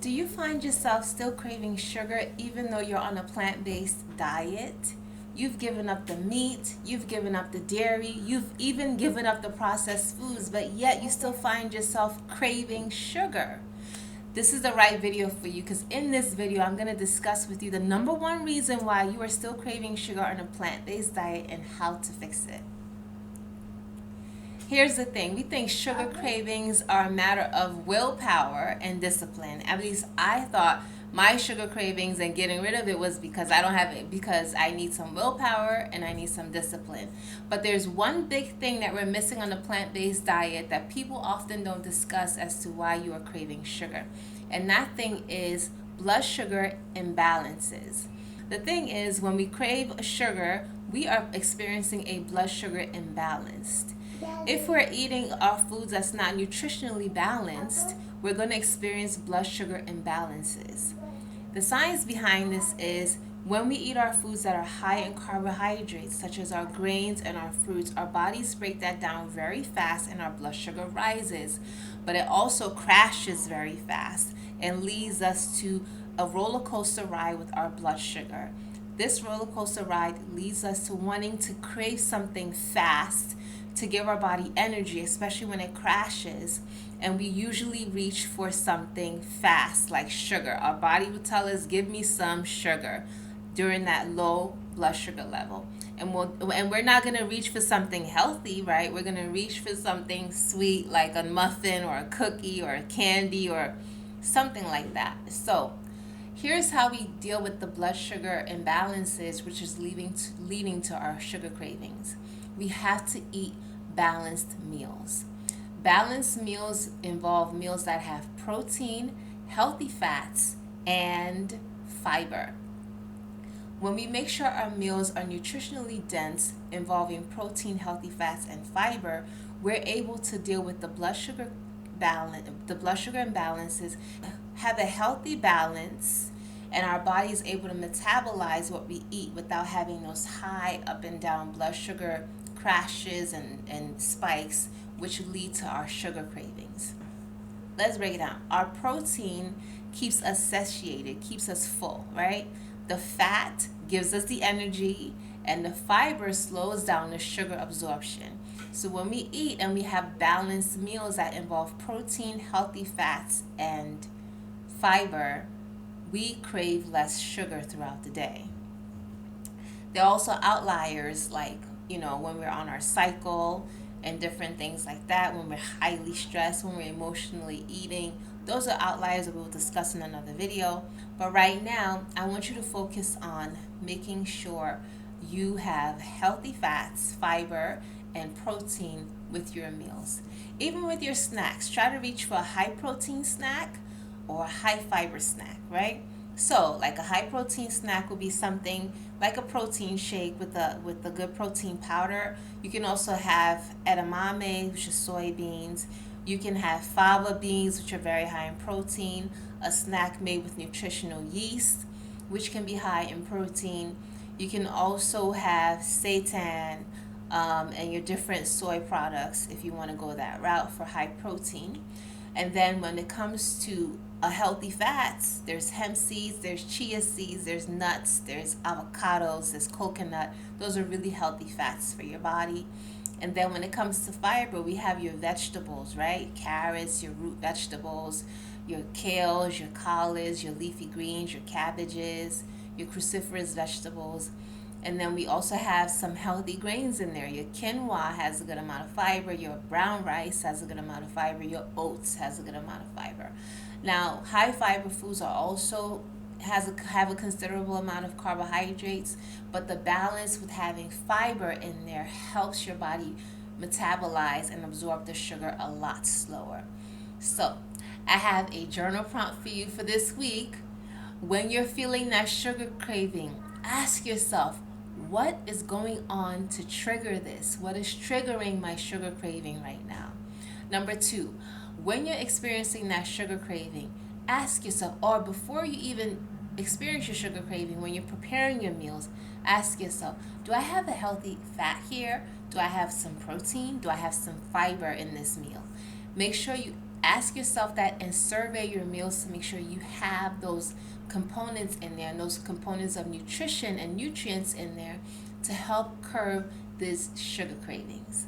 Do you find yourself still craving sugar even though you're on a plant-based diet? You've given up the meat, you've given up the dairy, you've even given up the processed foods, but yet you still find yourself craving sugar. This is the right video for you because in this video, I'm going to discuss with you the number one reason why you are still craving sugar on a plant-based diet and how to fix it. Here's the thing, we think sugar cravings are a matter of willpower and discipline. At least I thought my sugar cravings and getting rid of it was because I don't have it, because I need some willpower and I need some discipline. But there's one big thing that we're missing on the plant-based diet that people often don't discuss as to why you are craving sugar. And that thing is blood sugar imbalances. The thing is, when we crave sugar, we are experiencing a blood sugar imbalance. If we're eating our foods that's not nutritionally balanced, we're going to experience blood sugar imbalances. The science behind this is when we eat our foods that are high in carbohydrates, such as our grains and our fruits, our bodies break that down very fast and our blood sugar rises. But it also crashes very fast and leads us to a roller coaster ride with our blood sugar. This roller coaster ride leads us to wanting to crave something fast to give our body energy, especially when it crashes. And we usually reach for something fast like sugar. Our body would tell us, give me some sugar during that low blood sugar level. And we're not going to reach for something healthy, right? We're going to reach for something sweet like a muffin or a cookie or a candy or something like that. So here's how we deal with the blood sugar imbalances, which is leading to our sugar cravings. We have to eat balanced meals. Balanced meals involve meals that have protein, healthy fats, and fiber. When we make sure our meals are nutritionally dense, involving protein, healthy fats, and fiber, we're able to deal with the blood sugar imbalances, have a healthy balance, and our body is able to metabolize what we eat without having those high up and down blood sugar crashes and spikes, which lead to our sugar cravings. Let's break it down. Our protein keeps us satiated, keeps us full, right? The fat gives us the energy, and the fiber slows down the sugar absorption. So when we eat and we have balanced meals that involve protein, healthy fats, and fiber, we crave less sugar throughout the day. There are also outliers like, when we're on our cycle and different things like that, when we're highly stressed, when we're emotionally eating. Those are outliers that we'll discuss in another video. But right now, I want you to focus on making sure you have healthy fats, fiber, and protein with your meals. Even with your snacks, try to reach for a high protein snack or a high fiber snack, right? So, like a high protein snack would be something like a protein shake with a good protein powder. You can also have edamame, which is soybeans. You can have fava beans, which are very high in protein. A snack made with nutritional yeast, which can be high in protein. You can also have seitan and your different soy products if you want to go that route for high protein. And then when it comes to healthy fats, there's hemp seeds, there's chia seeds, there's nuts, there's avocados, there's coconut. Those are really healthy fats for your body. And then when it comes to fiber, we have your vegetables, right? Carrots, your root vegetables, your kales, your collards, your leafy greens, your cabbages, your cruciferous vegetables. And then we also have some healthy grains in there. Your quinoa has a good amount of fiber. Your brown rice has a good amount of fiber. Your oats has a good amount of fiber. Now, high fiber foods are also have a considerable amount of carbohydrates, but the balance with having fiber in there helps your body metabolize and absorb the sugar a lot slower. So, I have a journal prompt for you for this week. When you're feeling that sugar craving, ask yourself, what is going on to trigger this? What is triggering my sugar craving right now? Number 2, when you're experiencing that sugar craving, ask yourself, or before you even experience your sugar craving, when you're preparing your meals, ask yourself, do I have a healthy fat here? Do I have some protein? Do I have some fiber in this meal? Make sure you Ask yourself that and survey your meals to make sure you have those components in there and those components of nutrition and nutrients in there to help curb these sugar cravings.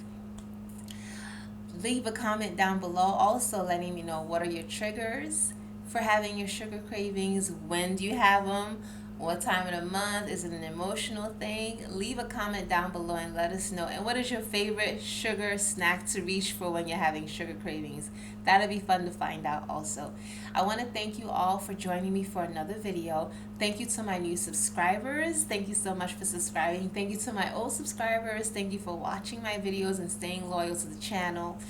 Leave a comment down below also letting me know what are your triggers for having your sugar cravings. When do you have them? What time of the month? Is it an emotional thing? Leave a comment down below and let us know. And what is your favorite sugar snack to reach for when you're having sugar cravings? That'll be fun to find out also. I want to thank you all for joining me for another video. Thank you to my new subscribers. Thank you so much for subscribing. Thank you to my old subscribers. Thank you for watching my videos and staying loyal to the channel.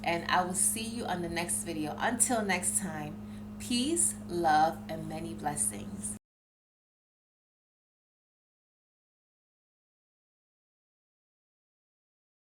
And I will see you on the next video. Until next time, peace, love, and many blessings.